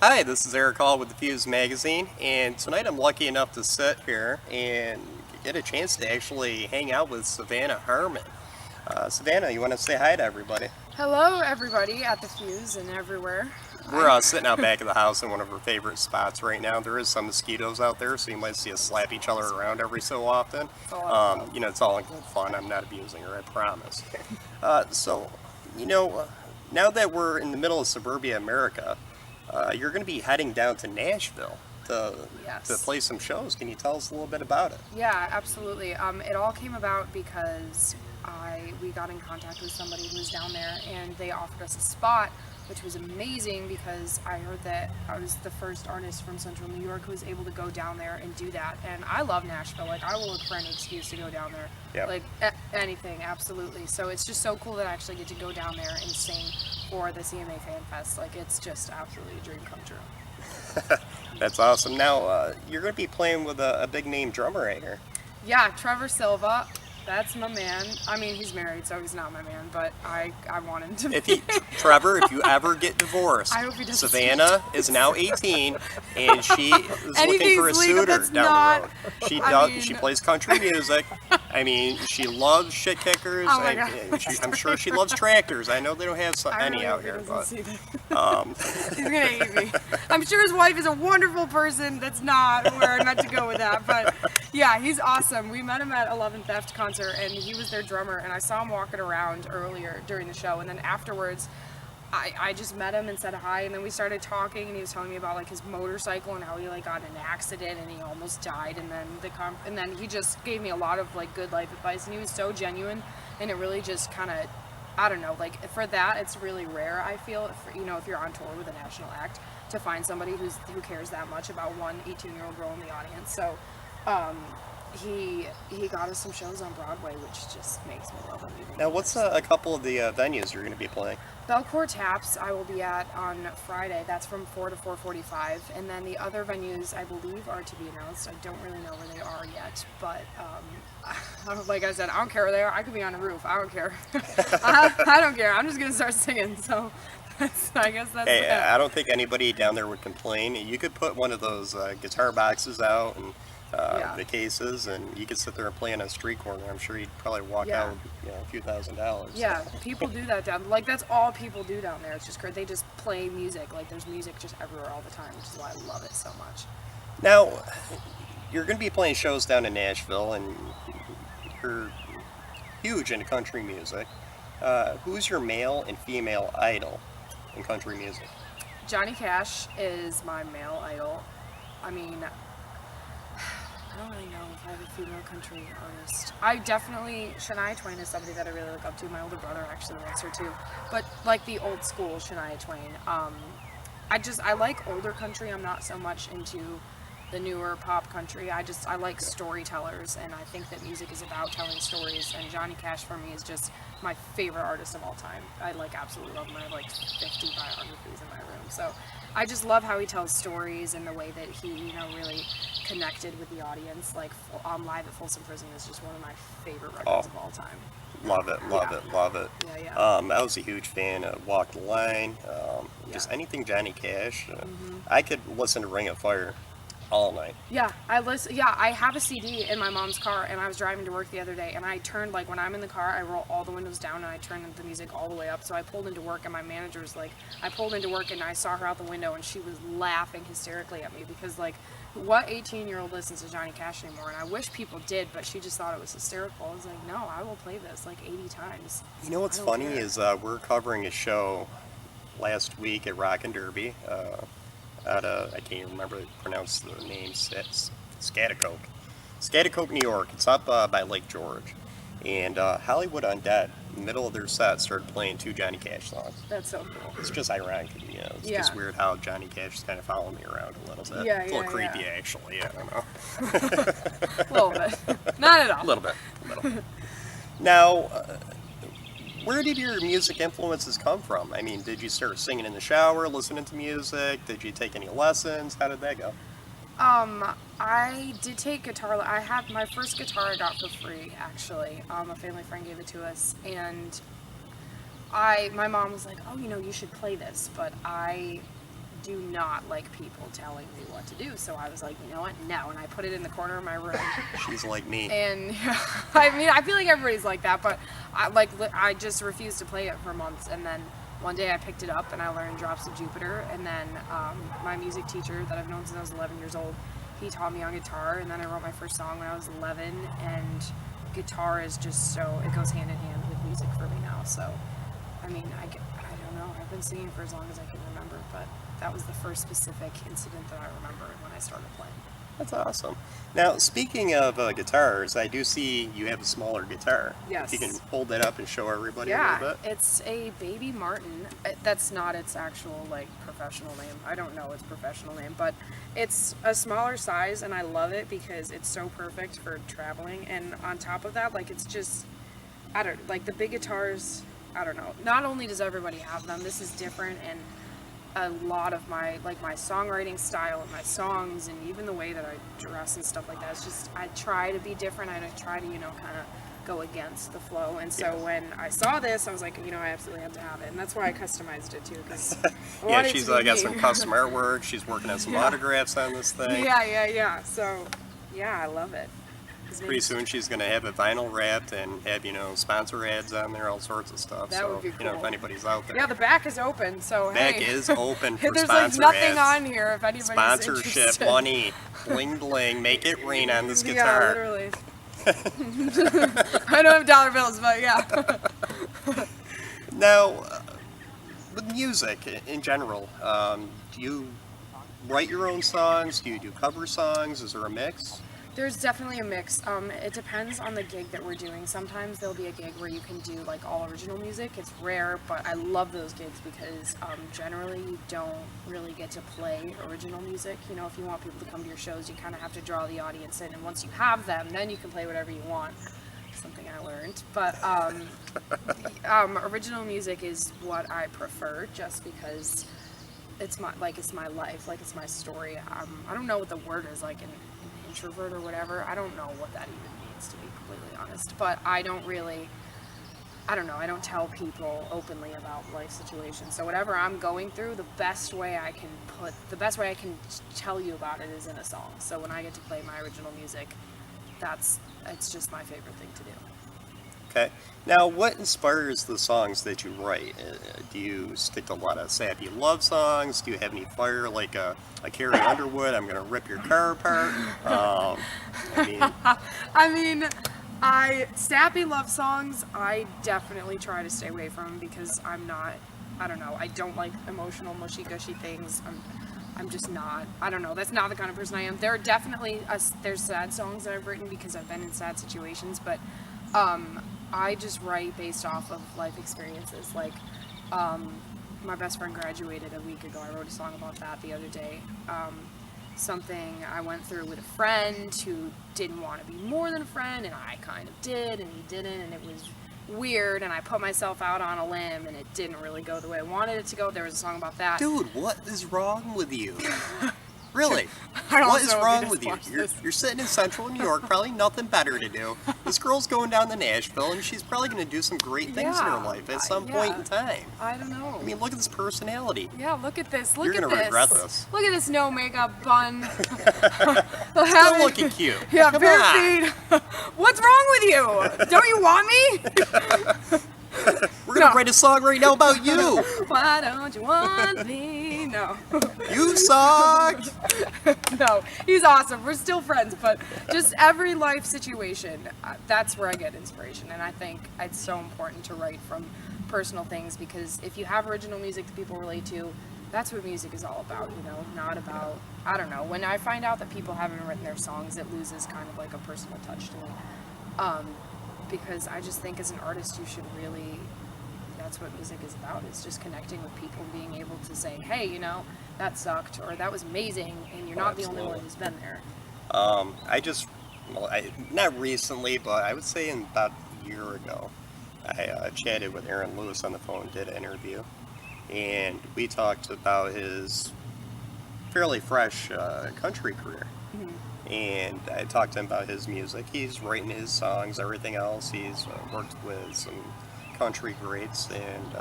Hi, this is Eric Hall with the Fuze magazine, and tonight I'm lucky enough to sit here and get a chance to actually hang out with Savannah Harmon. Savannah, you want to say hi to everybody? Hello, everybody at the Fuze and everywhere. We're sitting out back of the house in one of our favorite spots right now. There is some mosquitoes out there, so you might see us slap each other around every so often. It's a lot of fun. It's all in good fun. I'm not abusing her, I promise. So, you know, now that we're in the middle of suburbia America, you're going to be heading down to Nashville to Yes. play some shows. Can you tell us a little bit about it? Yeah, absolutely. It all came about because we got in contact with somebody who was down there, and they offered us a spot, which was amazing because I heard that I was the first artist from Central New York who was able to go down there and do that. And I love Nashville. Like, I will look for any excuse to go down there. Yeah. Like anything, absolutely. So it's just so cool that I actually get to go down there and sing for the CMA Fan Fest. Like, it's just absolutely a dream come true. That's awesome. Now, you're going to be playing with a big name drummer right here. Yeah, Trevor Silva. That's my man. I mean, he's married, so he's not my man, but I want him to be. Trevor, if you ever get divorced, I hope he doesn't Savannah is now 18, and she is looking for a Anything's legal suitor that's down not- the road. She I does. mean- She plays country music. I mean, she loves shit kickers. Oh my God. I'm sure she loves tractors. I know they don't have I any really out hope he here, doesn't but see that. um, He's gonna hate me. I'm sure his wife is a wonderful person. That's not where I meant to go with that, but yeah, he's awesome. We met him at 11th Theft concert, and he was their drummer. And I saw him walking around earlier during the show, and then afterwards, I just met him and said hi, and then we started talking, and he was telling me about like his motorcycle and how he like got in an accident and he almost died, and then and then he just gave me a lot of like good life advice, and he was so genuine, and it really just kind of, I don't know, like for that it's really rare. I feel if you're on tour with a national act to find somebody who cares that much about one 18-year-old girl in the audience. So he got us some shows on Broadway, which just makes me love him even now, more. what's a couple of the venues you're going to be playing? Belcourt Taps I will be at on Friday. That's from 4 to 4:45, and then the other venues I believe are to be announced. I don't really know where they are yet, but like I said, I don't care where they are. I could be on a roof. I don't care. I don't care. I'm just gonna start singing. So I guess that's Hey, it. I don't think anybody down there would complain. You could put one of those guitar boxes out and Yeah. the cases, and you could sit there and play on a street corner. I'm sure you'd probably walk Yeah. out with a few $1,000s. Yeah, people do that down. Like that's all people do down there. It's just great. They just play music. Like there's music just everywhere all the time, which is why I love it so much. Now, you're going to be playing shows down in Nashville, and you're huge into country music. Who's your male and female idol in country music? Johnny Cash is my male idol. I mean, I don't really know if I have a female country artist. I definitely, Shania Twain is somebody that I really look up to. My older brother actually likes her too. But like the old school Shania Twain. I like older country. I'm not so much into the newer pop country. I like storytellers, and I think that music is about telling stories, and Johnny Cash for me is just my favorite artist of all time. I like absolutely love him. I have like 50 biographies in my room. So I just love how he tells stories, and the way that he, really connected with the audience. Like Live at Folsom Prison is just one of my favorite records of all time. Love it, love Yeah. it, love it. Yeah. I was a huge fan of Walk the Line, just Yeah. anything Johnny Cash. I could listen to Ring of Fire all night. Yeah, I have a CD in my mom's car, and I was driving to work the other day, and I turned, like, when I'm in the car, I roll all the windows down, and I turn the music all the way up. So I pulled into work, and my manager's like, I pulled into work, and I saw her out the window, and she was laughing hysterically at me because, like, what 18-year-old listens to Johnny Cash anymore? And I wish people did, but she just thought it was hysterical. I was like, no, I will play this like 80 times. You know what's I don't funny care. is we're covering a show last week at Rock and Derby. Out of, I can't even remember pronounce the name, Scatticoke, New York. It's up by Lake George. And Hollywood Undead, in the middle of their set, started playing two Johnny Cash songs. That's so cool. It's just ironic, it's Yeah. just weird how Johnny Cash is kind of following me around a little bit. Yeah, It's a little yeah, creepy, yeah. actually. I don't know. A little bit. Not at all. A little bit. Now, where did your music influences come from? I mean, did you start singing in the shower, listening to music? Did you take any lessons? How did that go? I did take guitar. I had my first guitar I got for free, actually. A family friend gave it to us, and my mom was like, oh, you should play this, but I do not like people telling me what to do. So I was like, you know what, no. And I put it in the corner of my room. She's like me. And I mean, I feel like everybody's like that, but I just refused to play it for months. And then one day I picked it up and I learned Drops of Jupiter. And then my music teacher that I've known since I was 11 years old, he taught me on guitar. And then I wrote my first song when I was 11. And guitar is just so, it goes hand in hand with music for me now. So, I mean, I don't know. I've been singing for as long as I can remember, but that was the first specific incident that I remember when I started playing. That's awesome. Now, speaking of guitars, I do see you have a smaller guitar. Yes. If you can hold that up and show everybody a Yeah, little bit. it's a Baby Martin. That's not its actual professional name. I don't know its professional name, but it's a smaller size, and I love it because it's so perfect for traveling. And on top of that, it's just, I don't the big guitars. I don't know. Not only does everybody have them, this is different, and a lot of my my songwriting style and my songs and even the way that I dress and stuff like that, it's just, I try to be different. I try to kind of go against the flow. And so when I saw this, I was like, I absolutely have to have it, and that's why I customized it too, because Yeah, she's got some custom artwork. She's working on some autographs on this thing. Yeah. So yeah, I love it. Pretty soon she's going to have it vinyl wrapped and have, sponsor ads on there, all sorts of stuff. That would be cool. If anybody's out there. Yeah, the back is open, so Back hey. is open for There's sponsor nothing ads. on here if anybody's Sponsorship, interested. money, bling bling, make it rain on this Yeah, guitar. literally. I don't have dollar bills, but yeah. Now, with music in general, do you write your own songs? Do you do cover songs? Is there a mix? There's definitely a mix. It depends on the gig that we're doing. Sometimes there'll be a gig where you can do all original music. It's rare, but I love those gigs because generally you don't really get to play original music. If you want people to come to your shows, you kind of have to draw the audience in, and once you have them, then you can play whatever you want. Something I learned. But original music is what I prefer, just because it's my life, it's my story. I don't know what the word is, an introvert or whatever. I don't know what that even means, to be completely honest. But I don't tell people openly about life situations. So whatever I'm going through, the best way I can tell you about it is in a song. So when I get to play my original music, it's just my favorite thing to do. Okay. Now, what inspires the songs that you write? Do you stick to a lot of sappy love songs? Do you have any fire like a Carrie Underwood, I'm going to rip your car apart? Sappy love songs, I definitely try to stay away from because I don't like emotional, mushy-gushy things. I'm just not, that's not the kind of person I am. There are definitely, there's sad songs that I've written because I've been in sad situations, but I just write based off of life experiences. My best friend graduated a week ago. I wrote a song about that the other day. Something I went through with a friend who didn't want to be more than a friend, and I kind of did, and he didn't, and it was weird, and I put myself out on a limb, and it didn't really go the way I wanted it to go. There was a song about that. Dude, what is wrong with you? Really? I What is also wrong just with you? watched You're, this. you're sitting in central New York, probably nothing better to do. This girl's going down to Nashville, and she's probably going to do some great things in her Yeah, life at some point in time. I don't know. I mean, look at this personality. Yeah, look at this. Look You're at gonna this. regret this. Look at this no makeup bun. Still looking cute. Yeah, Come bare on. feet. What's wrong with you? Don't you want me? We're going to write a song right now about you. Why don't you want me? No. You suck. No, he's awesome. We're still friends, but just every life situation, that's where I get inspiration. And I think it's so important to write from personal things, because if you have original music that people relate to, that's what music is all about, not about, I don't know. When I find out that people haven't written their songs, it loses kind of a personal touch to me. Because I just think as an artist, you should really, that's what music is about. It's just connecting with people, being able to say, hey, that sucked, or that was amazing, and you're not the only one who's been there. Not recently, but I would say about a year ago, I chatted with Aaron Lewis on the phone, did an interview, and we talked about his fairly fresh country career. And I talked to him about his music. He's writing his songs, everything else. He's worked with some country greats, and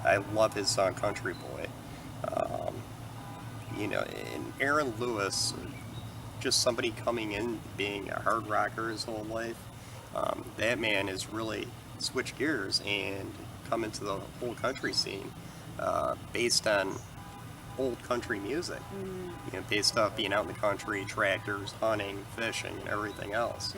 I love his song Country Boy. you know, and Aaron Lewis, just somebody coming in being a hard rocker his whole life. That man has really switched gears and come into the whole country scene based on old country music. You know, based off being out in the country, tractors, hunting, fishing, and everything else.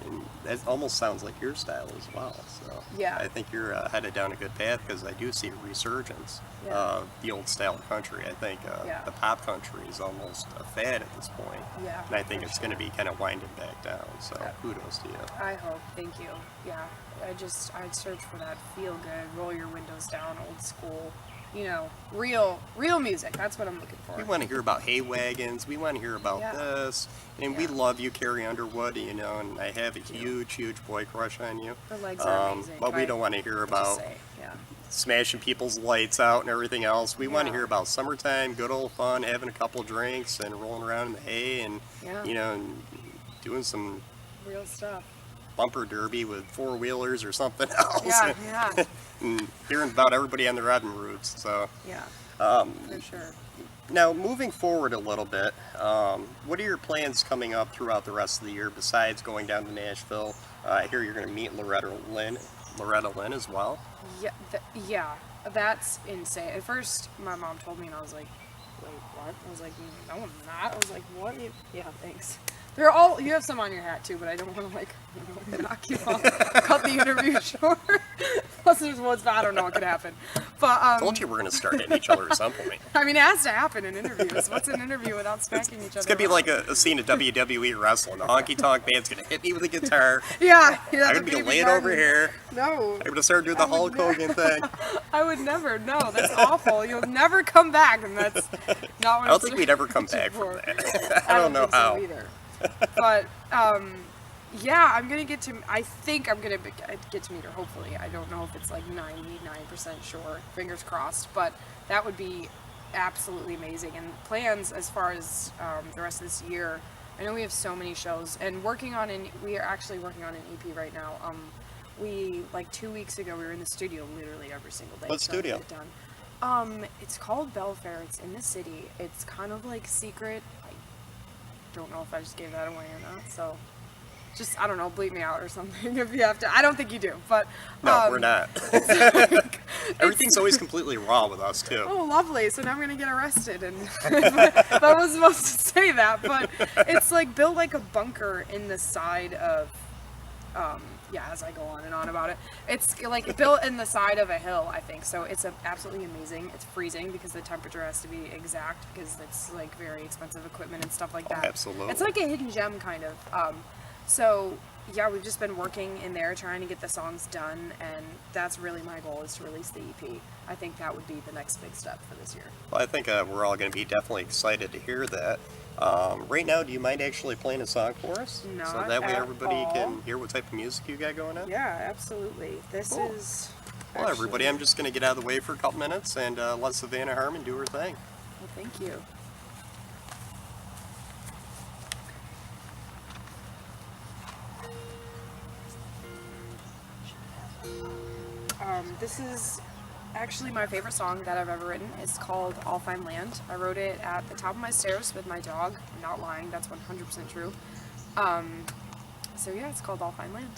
And that almost sounds like your style as well. So Yeah. I think you're headed down a good path because I do see a resurgence Yeah. of the old style of country. I think Yeah. the pop country is almost a fad at this point. Yeah, And I think for it's going to be kind of winding back down. So Yeah. kudos to you. I hope. Thank you. Yeah. I'd search for that feel good, roll your windows down, old school, you know, real music. That's what I'm looking for. We want to hear about hay wagons. We want to hear about Yeah. this. And we Yeah. love you, Carrie Underwood, you know, and I have a huge boy crush on you. The legs are amazing. But we don't want to hear Just about say, yeah. smashing people's lights out and everything else. We want to Yeah. hear about summertime, good old fun, having a couple drinks and rolling around in the hay and, Yeah. you know, and doing some Real stuff. bumper derby with four-wheelers or something else. Yeah. And hearing about everybody on the riding routes. So Yeah. For sure. now, moving forward a little bit, what are your plans coming up throughout the rest of the year besides going down to Nashville? I hear you're going to meet Loretta Lynn as well. Yeah, that's insane. At first, my mom told me, and I was like, "Wait, what?" I was like, "No, I'm not." I was like, "What?" Yeah, thanks. They're all. You have some on your hat too, but I don't want to like knock you off. Cut the interview short. Plus, there's what's I don't know what could happen. But I told you we're going to start hitting each other at some point. I mean, it has to happen in interviews. What's an interview without smacking each other? It's going to be around? like a scene of WWE wrestling. The honky tonk band's going to hit me with a guitar. Yeah. I'm going to be laying over here. No. I'm going to start doing the Hulk Hogan thing. I would never. No, that's awful. You'll never come back, and that's not what I don't think we'd ever come back for. from that. I don't know think so how. either. But yeah, I'm gonna get to. I think I'm gonna get to meet her. Hopefully, I don't know if it's like 99% sure. Fingers crossed. But that would be absolutely amazing. And plans as far as the rest of this year. I know we have so many shows, and we are actually working on an EP right now. We like 2 weeks ago we were in the studio literally every single day. What studio? To get it done. It's called Belfair. It's in the city. It's kind of like secret. I don't know if I just gave that away or not. So, just I don't know, bleep me out or something if you have to. I don't think you do, but No, we're not. Everything's always completely raw with us too. oh, lovely. So now I'm gonna get arrested, and if I was supposed to say that, but it's like built like a bunker in the side of. Yeah, as I go on and on about it, it's like built in the side of a hill, I think. So it's absolutely amazing. It's freezing because the temperature has to be exact because it's like very expensive equipment and stuff like that. Absolutely. It's like a hidden gem kind of. So yeah, we've just been working in there trying to get the songs done, and that's really my goal is to release the EP. I think that would be the next big step for this year. Well, I think we're all going to be definitely excited to hear that. Right now, do you mind actually playing a song for us? So Not that way at everybody all. can hear what type of music you got going on? Yeah, absolutely. This Cool. is. Well, everybody, I'm just going to get out of the way for a couple minutes and let Savannah Harmon do her thing. Well, thank you. This is actually my favorite song that I've ever written. It's called I'll Find Land. I wrote it at the top of my stairs with my dog. I'm not lying, that's 100% true. So yeah, it's called I'll Find Land.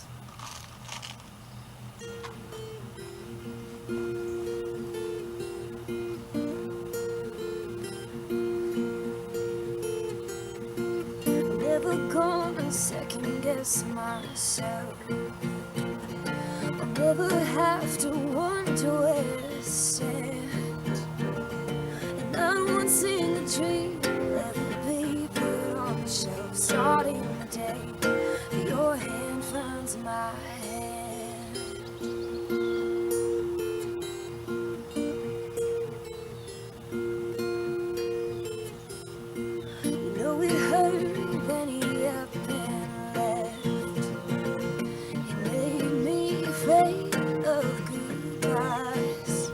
I'm never gonna second guess myself. I'll never have to wonder where to stand. And not one single dream will ever be put on the shelf. Starting the day your hand finds my hand. You know it hurt when he up and left. He made me afraid of goodbyes.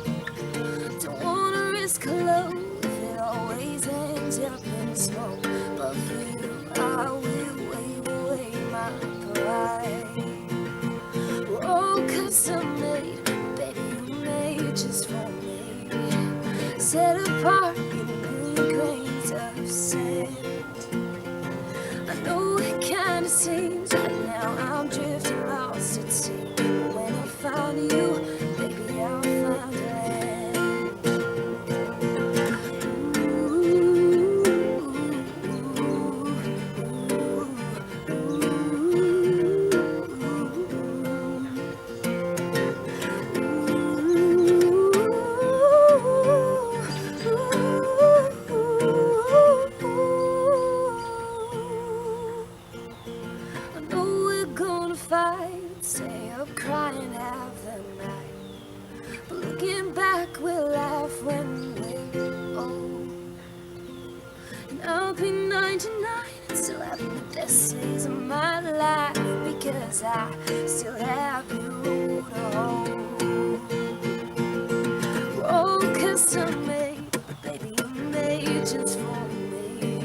Don't wanna risk love, it always ends up in smoke. But for you, I will wave away my pride. We're all custom made, baby, you made just for me. Set apart in a million I'll be 99 and still having the best days of my life, because I still have you to hold. Oh, custom made, baby, you made just for me,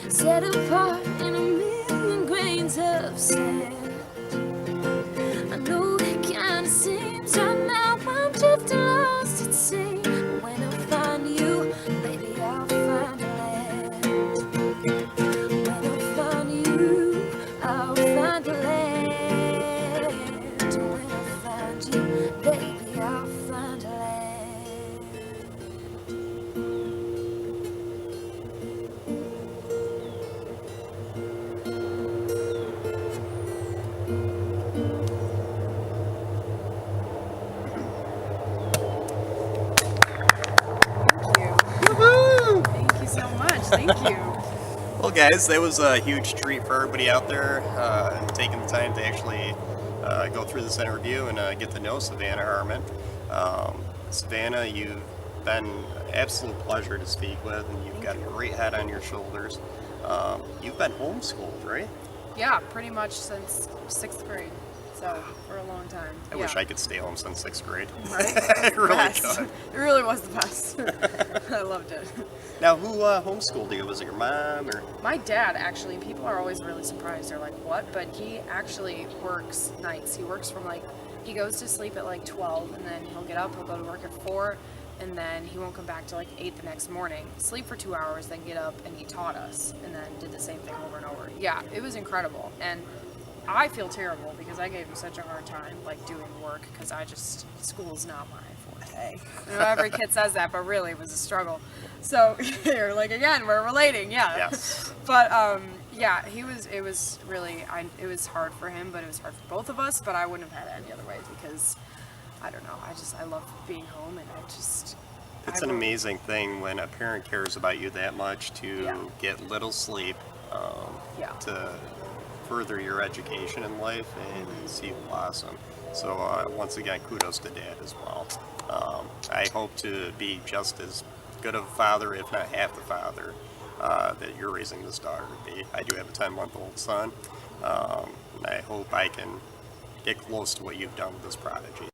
set apart in a million grains of sand. I know it kinda seems right now I'm drifting lost at sea, but when I find you, baby, I'll find land. When I find you, I'll find land. When I find you, baby, I'll find land. Thank you so much. Thank you. Well, guys, that was a huge treat for everybody out there, taking the time to actually go through this interview and get to know Savannah Harmon. Savannah, you've been an absolute pleasure to speak with, and you've got a great head on your shoulders. You've been homeschooled, right? Yeah, pretty much since 6th grade. So for a long time. I wish I could stay home since 6th grade. Right? I really Best. could. It really was the best. I loved it. Now, who homeschooled you? Was it your mom or? My dad, actually, people are always really surprised. They're like, what? But he actually works nights. He works from he goes to sleep at 12, and then he'll get up, he'll go to work at 4, and then he won't come back till 8 the next morning. Sleep for 2 hours, then get up, and he taught us, and then did the same thing over and over. Yeah, it was incredible. And I feel terrible because I gave him such a hard time, doing work, because school's not my forte. Every kid says that, but really it was a struggle. So here, again, we're relating, yeah. Yes. But yeah, it was really, it was hard for him, but it was hard for both of us. But I wouldn't have had it any other way, because I don't know, I love being home, and It's an amazing thing when a parent cares about you that much to get little sleep, to further your education in life and see you blossom. So once again, kudos to Dad as well. I hope to be just as good of a father, if not half the father, that you're raising this daughter to be. I do have a 10-month-old son, and I hope I can get close to what you've done with this prodigy.